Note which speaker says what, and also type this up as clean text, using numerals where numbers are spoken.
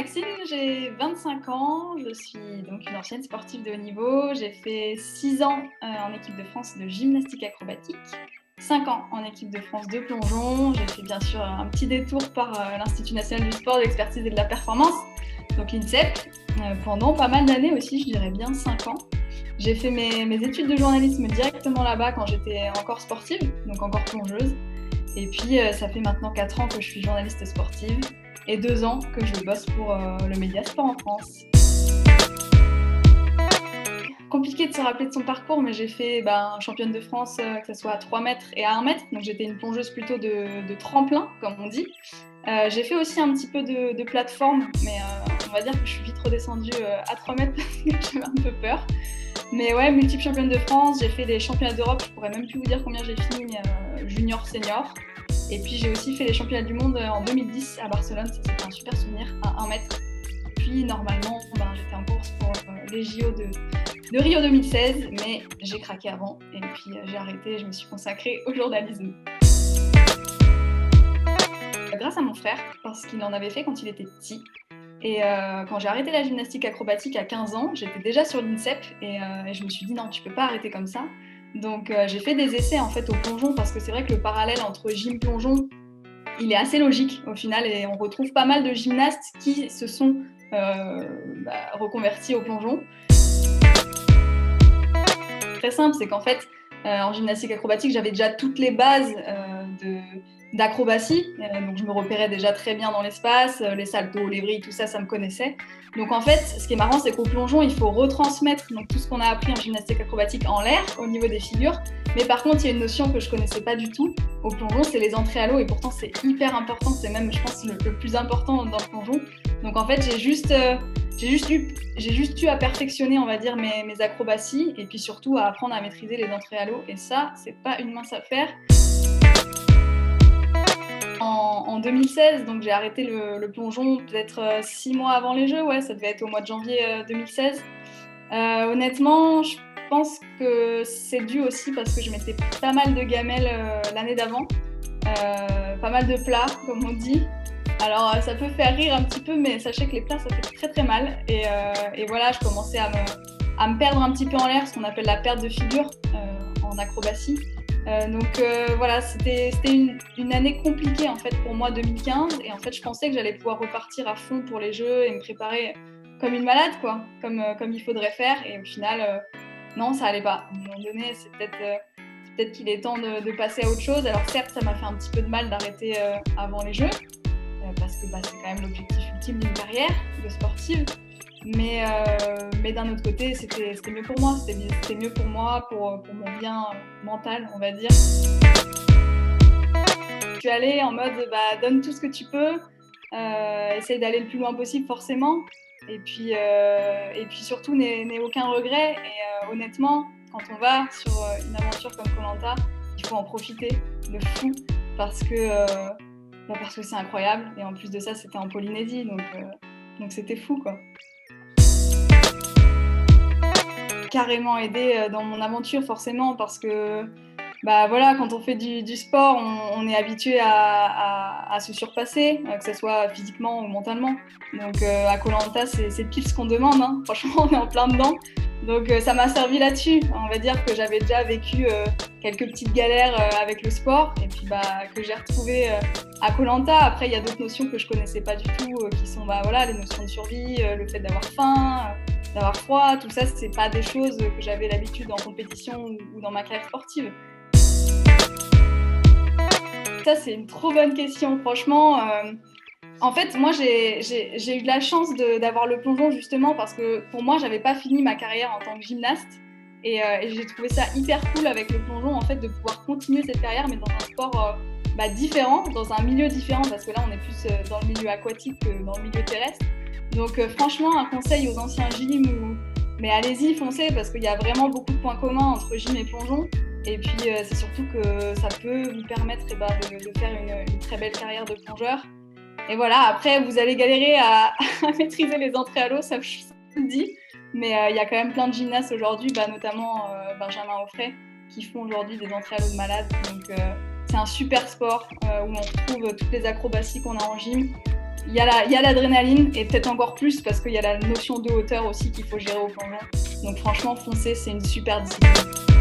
Speaker 1: Maxime, j'ai 25 ans, je suis donc une ancienne sportive de haut niveau. J'ai fait 6 ans en équipe de France de gymnastique acrobatique, 5 ans en équipe de France de plongeon. J'ai fait bien sûr un petit détour par l'Institut national du sport, de l'expertise et de la performance, donc l'INSEP, pendant pas mal d'années aussi, je dirais bien 5 ans. J'ai fait mes études de journalisme directement là-bas quand j'étais encore sportive, donc encore plongeuse. Et puis ça fait maintenant 4 ans que je suis journaliste sportive et 2 ans que je bosse pour le média Sport en France. Compliqué de se rappeler de son parcours, mais j'ai fait championne de France, que ce soit à 3 mètres et à 1 mètre, donc j'étais une plongeuse plutôt de tremplin, comme on dit. J'ai fait aussi un petit peu de plateforme, mais on va dire que je suis vite redescendue à 3 mètres parce que j'avais un peu peur. Mais ouais, multiple championne de France, j'ai fait les championnats d'Europe, je pourrais même plus vous dire combien j'ai fini, junior, senior. Et puis j'ai aussi fait les championnats du monde en 2010 à Barcelone, ça c'était un super souvenir, à 1 mètre. Puis normalement, j'étais en course pour les JO de Rio 2016, mais j'ai craqué avant et puis j'ai arrêté et je me suis consacrée au journalisme. Grâce à mon frère, parce qu'il en avait fait quand il était petit. Et quand j'ai arrêté la gymnastique acrobatique à 15 ans, j'étais déjà sur l'INSEP et je me suis dit non, tu peux pas arrêter comme ça. Donc j'ai fait des essais en fait au plongeon parce que c'est vrai que le parallèle entre gym plongeon, il est assez logique au final et on retrouve pas mal de gymnastes qui se sont reconvertis au plongeon. Très simple, c'est qu'en fait en gymnastique acrobatique, j'avais déjà toutes les bases d'acrobatie, donc je me repérais déjà très bien dans l'espace, les saltos, les vrilles, tout ça, ça me connaissait. Donc en fait, ce qui est marrant, c'est qu'au plongeon, il faut retransmettre donc, tout ce qu'on a appris en gymnastique acrobatique en l'air, au niveau des figures. Mais par contre, il y a une notion que je connaissais pas du tout au plongeon, c'est les entrées à l'eau, et pourtant c'est hyper important, c'est même, je pense, le plus important dans le plongeon. Donc en fait, j'ai juste eu à perfectionner, on va dire, mes acrobaties, et puis surtout à apprendre à maîtriser les entrées à l'eau, et ça, c'est pas une mince affaire. En 2016, donc j'ai arrêté le plongeon peut-être 6 mois avant les Jeux, ouais, ça devait être au mois de janvier 2016. Honnêtement, je pense que c'est dû aussi parce que je mettais pas mal de gamelles l'année d'avant, pas mal de plats, comme on dit. Alors ça peut faire rire un petit peu, mais sachez que les plats, ça fait très très mal. Et voilà, je commençais à me perdre un petit peu en l'air, ce qu'on appelle la perte de figure en acrobatie. Donc voilà, c'était une année compliquée en fait pour moi 2015 et en fait je pensais que j'allais pouvoir repartir à fond pour les Jeux et me préparer comme une malade quoi, comme il faudrait faire et au final non ça allait pas. À un moment donné c'est peut-être qu'il est temps de passer à autre chose. Alors certes ça m'a fait un petit peu de mal d'arrêter avant les Jeux parce que c'est quand même l'objectif ultime d'une carrière de sportive. Mais d'un autre côté, c'était mieux pour moi. C'était mieux pour moi, pour mon bien mental, on va dire. Je suis allée en mode donne tout ce que tu peux, essaye d'aller le plus loin possible forcément. Et puis surtout, n'aie aucun regret. Et honnêtement, quand on va sur une aventure comme Koh Lanta, il faut en profiter de fou parce que c'est incroyable. Et en plus de ça, c'était en Polynésie, donc c'était fou quoi. Carrément aidé dans mon aventure forcément parce que quand on fait du sport on est habitué à se surpasser que ce soit physiquement ou mentalement donc à Koh Lanta c'est pile ce qu'on demande hein. Franchement on est en plein dedans donc ça m'a servi là-dessus on va dire que j'avais déjà vécu quelques petites galères avec le sport et puis que j'ai retrouvé à Koh Lanta. Après il y a d'autres notions que je connaissais pas du tout qui sont les notions de survie, le fait d'avoir faim, d'avoir froid, tout ça, c'est pas des choses que j'avais l'habitude en compétition ou dans ma carrière sportive. Ça, c'est une trop bonne question, franchement. En fait, moi, j'ai eu de la chance d'avoir le plongeon justement parce que pour moi, j'avais pas fini ma carrière en tant que gymnaste et j'ai trouvé ça hyper cool avec le plongeon en fait de pouvoir continuer cette carrière mais dans un sport différent, dans un milieu différent parce que là, on est plus dans le milieu aquatique que dans le milieu terrestre. Donc franchement, un conseil aux anciens gym, mais allez-y, foncez, parce qu'il y a vraiment beaucoup de points communs entre gym et plongeon. Et puis c'est surtout que ça peut vous permettre de faire une très belle carrière de plongeur. Et voilà, après vous allez galérer à maîtriser les entrées à l'eau, ça je vous le dis. Mais il y a quand même plein de gymnastes aujourd'hui, notamment Benjamin Offray, qui font aujourd'hui des entrées à l'eau de malade. Donc c'est un super sport où on retrouve toutes les acrobaties qu'on a en gym. il y a l'adrénaline et peut-être encore plus parce qu'il y a la notion de hauteur aussi qu'il faut gérer au plongeon. Donc franchement, foncer, c'est une super discipline.